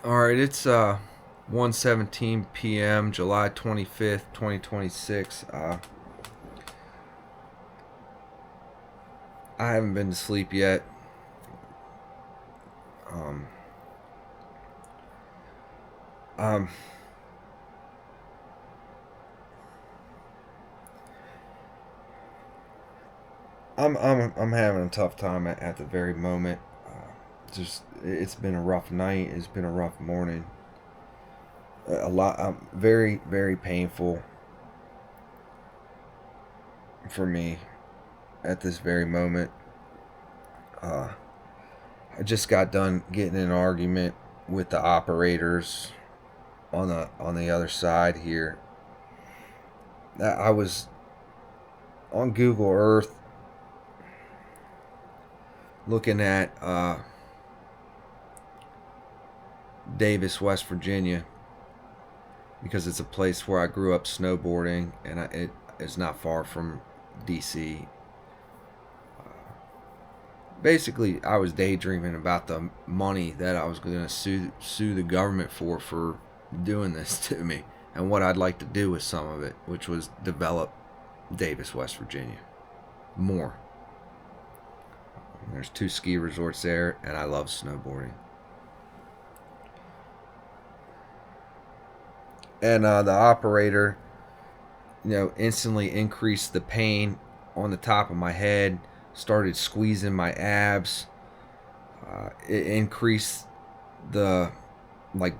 All right, it's 1:17 p.m. July 25th, 2026. I haven't been to sleep yet. Um, um, I'm having a tough time at the very moment. Just it's been a rough night. It's been a rough morning. A lot, very very painful for me at this very moment. Uh, I just got done getting in an argument with the operators on the other side here. I was on Google Earth looking at Davis, West Virginia, because it's a place where I grew up snowboarding, and it is not far from DC. Basically, I was daydreaming about the money that I was going to sue the government for doing this to me, and what I'd like to do with some of it, which was develop Davis, West Virginia, more. There's 2 ski resorts there, and I love snowboarding. And the operator, instantly increased the pain on the top of my head, started squeezing my abs. It increased the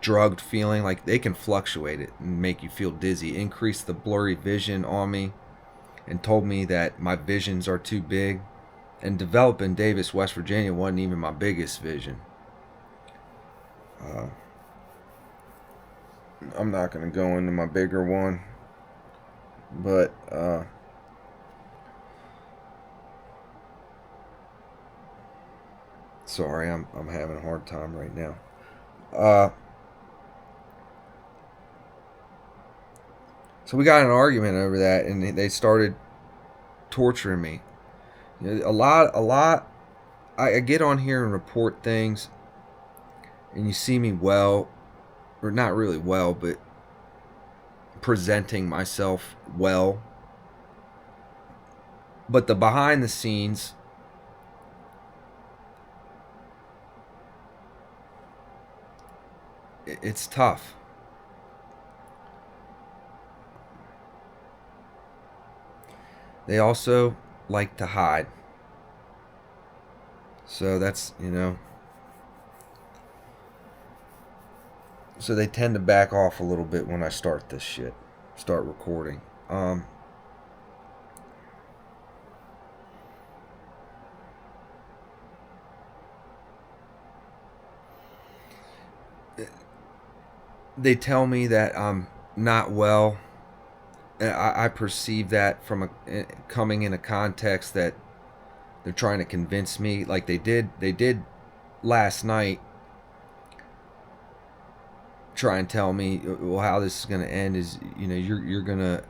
drugged feeling, like they can fluctuate it and make you feel dizzy. Increased the blurry vision on me, and told me that my visions are too big. And developing Davis, West Virginia wasn't even my biggest vision. Uh, I'm not going to go into my bigger one, but sorry, I'm having a hard time right now. So we got in an argument over that, and they started torturing me. A lot. I get on here and report things, and you see me well, or not really well, but presenting myself well. But the behind the scenes, it's tough. They also like to hide. So that's. So they tend to back off a little bit when I start this shit, start recording. They tell me that I'm not well. I perceive that from coming in a context that they're trying to convince me, like they did last night, try and tell me, well, how this is going to end is, you're going to,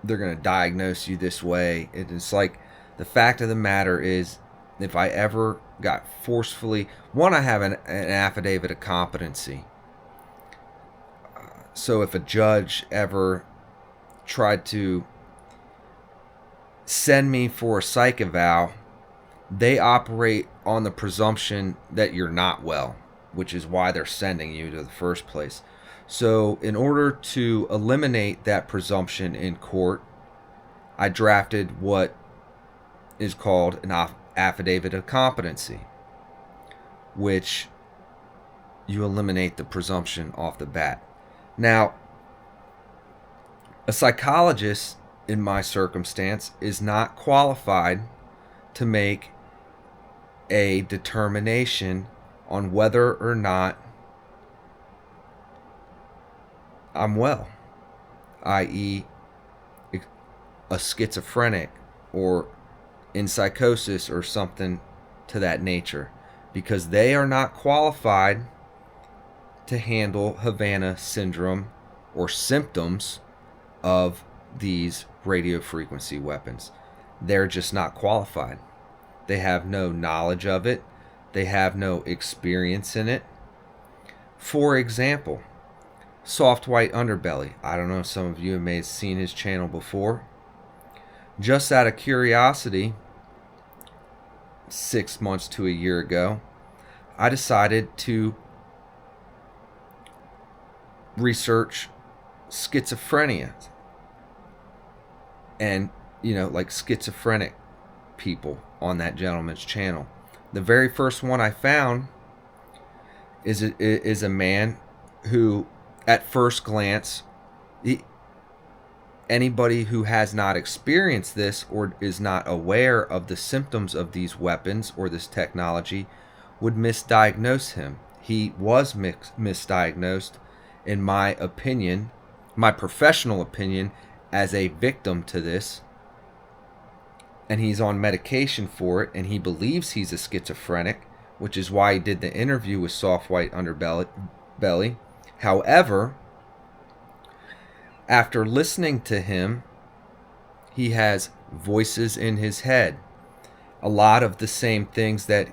they're going to diagnose you this way. It's like, the fact of the matter is, if I ever got forcefully, one, I have an affidavit of competency. So if a judge ever tried to send me for a psych eval, they operate on the presumption that you're not well, which is why they're sending you to the first place. So in order to eliminate that presumption in court, I drafted what is called an affidavit of competency, which you eliminate the presumption off the bat. Now, a psychologist in my circumstance is not qualified to make a determination on whether or not I'm well, i.e., a schizophrenic or in psychosis or something to that nature, because they are not qualified to handle Havana syndrome or symptoms of these radio frequency weapons. They're just not qualified. They have no knowledge of it. They have no experience in it. For example, Soft White Underbelly. I don't know if some of you may have seen his channel before. Just out of curiosity, 6 months to a year ago, I decided to research schizophrenia and, like schizophrenic people on that gentleman's channel. The very first one I found is a man who, at first glance, anybody who has not experienced this or is not aware of the symptoms of these weapons or this technology would misdiagnose him. He was misdiagnosed, in my opinion, my professional opinion, as a victim to this. And he's on medication for it, and he believes he's a schizophrenic, which is why he did the interview with Soft White Underbelly. However, after listening to him, he has voices in his head. A lot of the same things that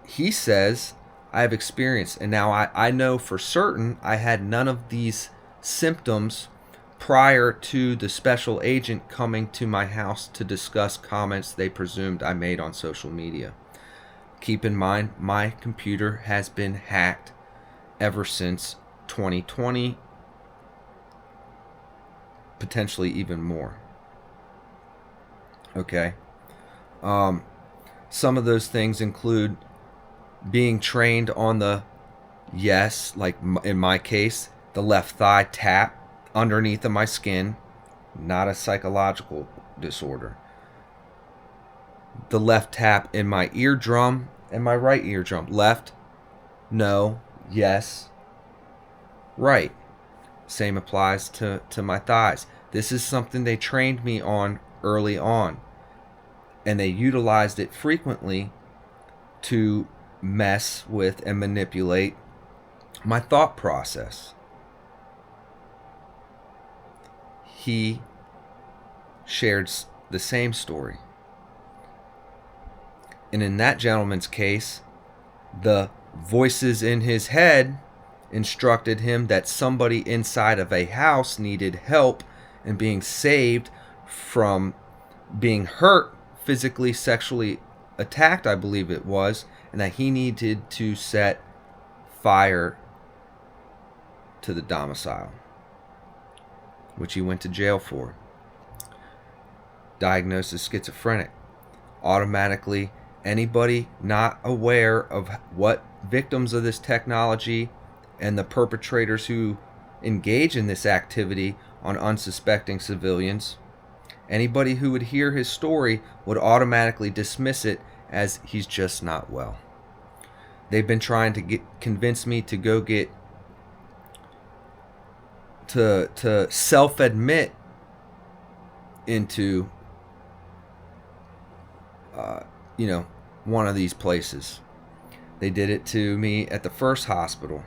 he says I've experienced. And now I know for certain I had none of these symptoms prior to the special agent coming to my house to discuss comments they presumed I made on social media. Keep in mind, my computer has been hacked ever since 2020, potentially even more. Okay. Some of those things include being trained on the, yes, like in my case, the left thigh tap underneath of my skin, not a psychological disorder. The left tap in my eardrum and my right eardrum. Left, no, yes, right. Same applies to my thighs. This is something they trained me on early on, and they utilized it frequently to mess with and manipulate my thought process. He shared the same story. And in that gentleman's case, the voices in his head instructed him that somebody inside of a house needed help and being saved from being hurt, physically, sexually attacked, I believe it was, and that he needed to set fire to the domicile, which he went to jail for. Diagnosed as schizophrenic. Automatically, anybody not aware of what victims of this technology and the perpetrators who engage in this activity on unsuspecting civilians, anybody who would hear his story would automatically dismiss it as he's just not well. They've been trying to convince me to go get to self-admit into one of these places. They did it to me at the first hospital,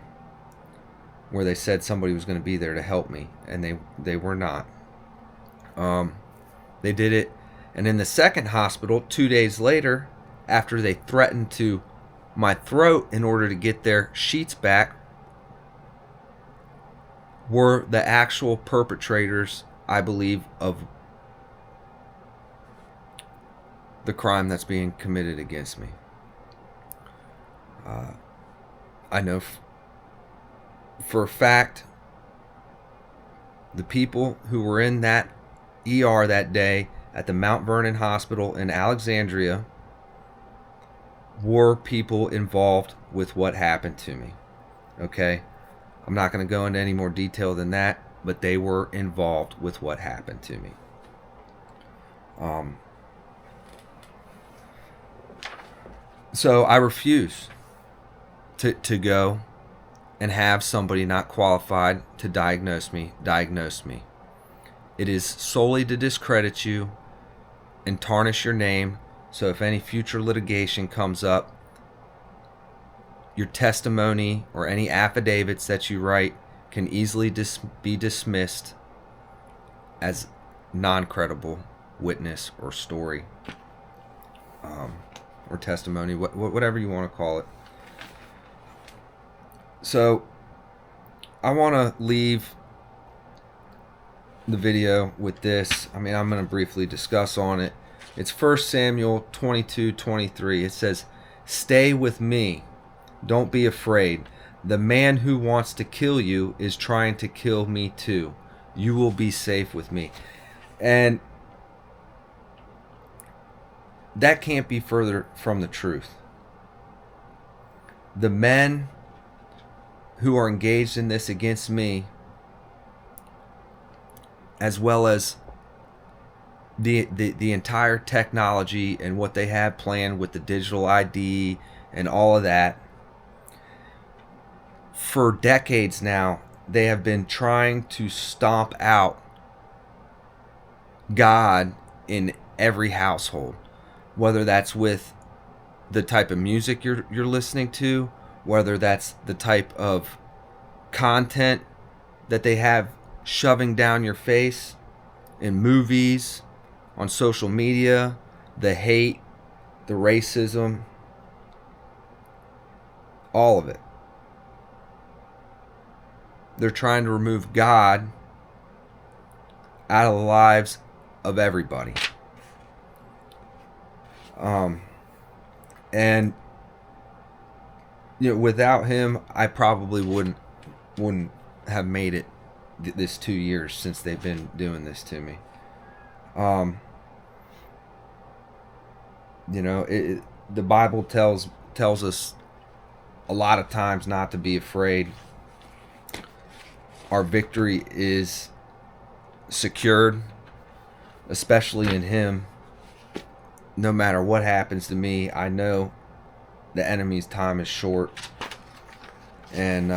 where they said somebody was going to be there to help me, and they were not. They did it, and in the second hospital, 2 days later, after they threatened to my throat in order to get their sheets back, were the actual perpetrators, I believe, of the crime that's being committed against me. I know for a fact the people who were in that ER that day at the Mount Vernon Hospital in Alexandria were people involved with what happened to me. Okay? I'm not going to go into any more detail than that, but they were involved with what happened to me. So I refuse to go and have somebody not qualified to diagnose me. It is solely to discredit you and tarnish your name, so if any future litigation comes up, your testimony or any affidavits that you write can easily be dismissed as non-credible witness or story, or testimony, whatever you want to call it. So I want to leave the video with this. I mean, I'm going to briefly discuss on it. It's 1 Samuel 22:23. It says, "Stay with me. Don't be afraid. The man who wants to kill you is trying to kill me too. You will be safe with me." And that can't be further from the truth. The men who are engaged in this against me, as well as the entire technology and what they have planned with the digital ID and all of that, for decades now, they have been trying to stomp out God in every household, whether that's with the type of music you're listening to, whether that's the type of content that they have shoving down your face in movies, on social media, the hate, the racism, all of it. They're trying to remove God out of the lives of everybody. And without him, I probably wouldn't have made it this 2 years since they've been doing this to me. The Bible tells us a lot of times not to be afraid. Our victory is secured, especially in him. No matter what happens to me, I know the enemy's time is short. And,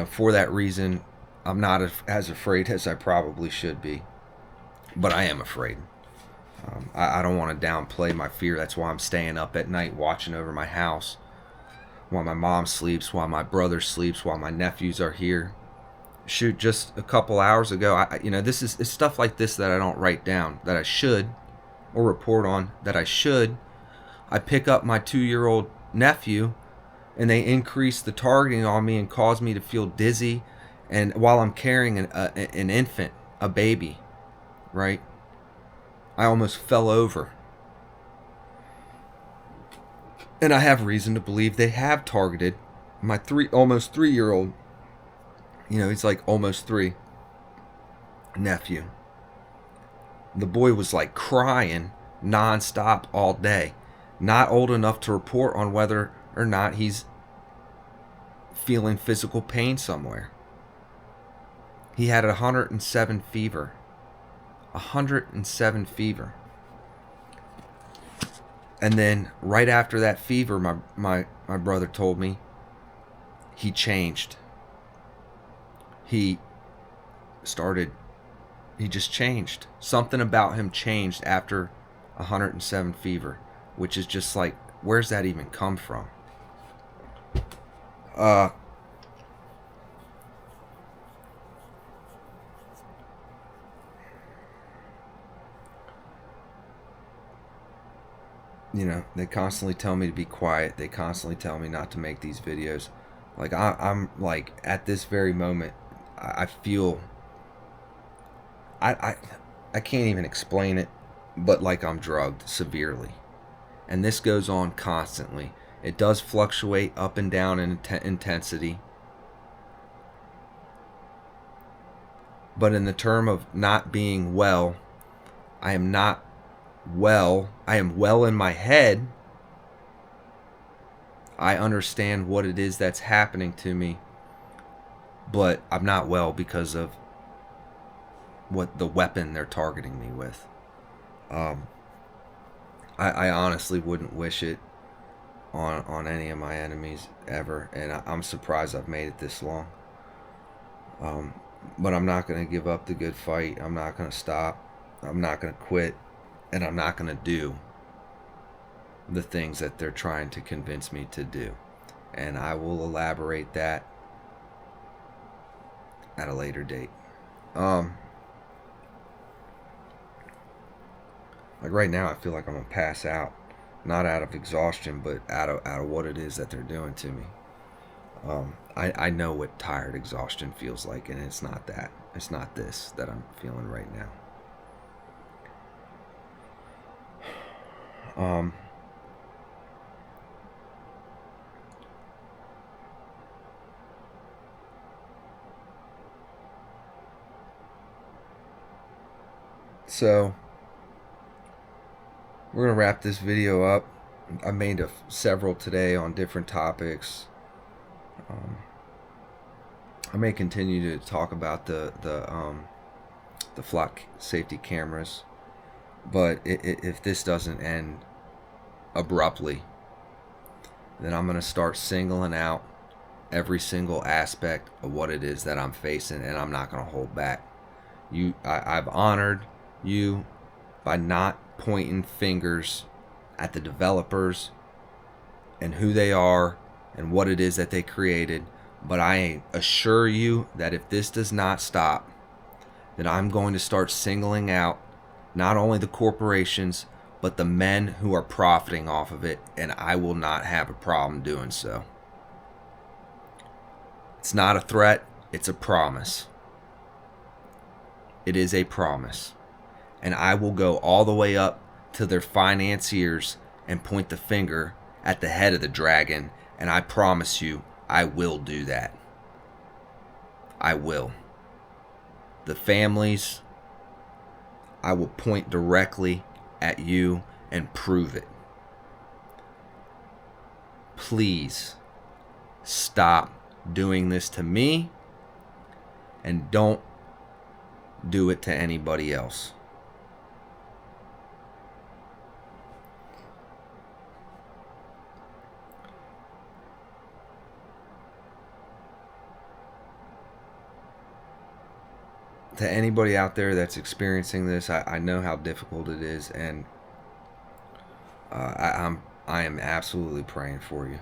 for that reason, I'm not as afraid as I probably should be. But I am afraid. I don't want to downplay my fear. That's why I'm staying up at night watching over my house, while my mom sleeps, while my brother sleeps, while my nephews are here. Shoot, just a couple hours ago, it's stuff like this that I don't write down, that I should, or report on, that I should. I pick up my 2-year-old nephew, and they increase the targeting on me and cause me to feel dizzy, and while I'm carrying an infant, a baby, right? I almost fell over. And I have reason to believe they have targeted my almost 3-year-old, he's like almost 3, nephew. The boy was like crying nonstop all day. Not old enough to report on whether or not he's feeling physical pain somewhere. He had 107 fever. 107 fever. And then right after that fever, my brother told me, he changed. He just changed. Something about him changed after 107 fever, which is just like, where's that even come from? They constantly tell me to be quiet. They constantly tell me not to make these videos. Like, I'm like, at this very moment, I feel, I can't even explain it, but like I'm drugged severely. And this goes on constantly. It does fluctuate up and down in intensity. But in the term of not being well, I am not well. I am well in my head. I understand what it is that's happening to me, but I'm not well because of what the weapon they're targeting me with. I honestly wouldn't wish it on any of my enemies ever, and I'm surprised I've made it this long. But I'm not going to give up the good fight. I'm not going to stop. I'm not going to quit, and I'm not going to do the things that they're trying to convince me to do. And I will elaborate that at a later date. Like right now, I feel like I'm going to pass out. not out of exhaustion, but out of what it is that they're doing to me. I know what tired exhaustion feels like, and it's not that. It's not this that I'm feeling right now. So we're gonna wrap this video up. I made several today on different topics. I may continue to talk about the flock safety cameras, but if this doesn't end abruptly, then I'm gonna start singling out every single aspect of what it is that I'm facing, and I'm not gonna hold back. I've honored you by not pointing fingers at the developers and who they are and what it is that they created. But I assure you that if this does not stop, then I'm going to start singling out not only the corporations, but the men who are profiting off of it, and I will not have a problem doing so. It's not a threat, it's a promise. It is a promise. And I will go all the way up to their financiers and point the finger at the head of the dragon, and I promise you, I will do that. I will. The families, I will point directly at you and prove it. Please stop doing this to me, and don't do it to anybody else. To anybody out there that's experiencing this, I know how difficult it is, and I am absolutely praying for you.